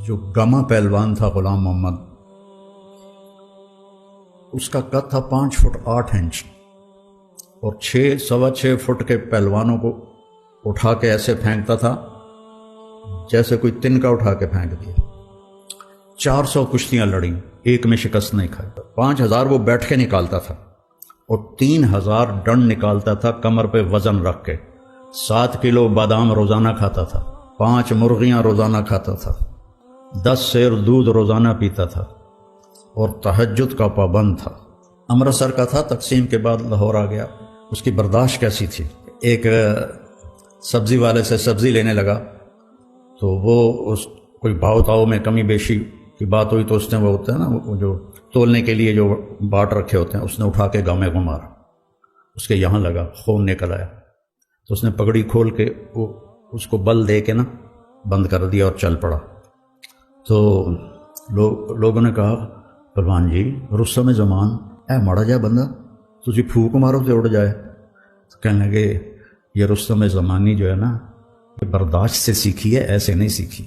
جو گما پہلوان تھا غلام محمد، اس کا قد تھا 5 فٹ 8 انچ، اور 6.25 فٹ کے پہلوانوں کو اٹھا کے ایسے پھینکتا تھا جیسے کوئی تنکا اٹھا کے پھینک دیا۔ 400 کشتیاں لڑیں، ایک میں شکست نہیں کھائی۔ 5000 وہ بیٹھ کے نکالتا تھا اور 3000 ڈنڈ نکالتا تھا کمر پہ وزن رکھ کے۔ 7 کلو بادام روزانہ کھاتا تھا، 5 مرغیاں روزانہ کھاتا تھا، 10 سیر دودھ روزانہ پیتا تھا، اور تہجد کا پابند تھا۔ امرتسر کا تھا، تقسیم کے بعد لاہور آ گیا۔ اس کی برداشت کیسی تھی؟ ایک سبزی والے سے سبزی لینے لگا تو وہ کوئی بھاؤ تاؤ میں کمی بیشی کی بات ہوئی تو اس نے وہ ہوتا ہے نا، وہ جو تولنے کے لیے جو باٹ رکھے ہوتے ہیں، اس نے اٹھا کے گاؤں میں مارا، اس کے یہاں لگا، خون نکل آیا۔ تو اس نے پگڑی کھول کے وہ اس کو بل دے کے نا بند کر دیا اور چل پڑا۔ تو لوگوں نے کہا پہلوان جی رستم زمان اے ماڑا جا بندہ، تجھے پھوک مارو تو اڑ جائے۔ تو کہنے لگے یہ رستم زمانی جو ہے نا، یہ برداشت سے سیکھی ہے، ایسے نہیں سیکھی۔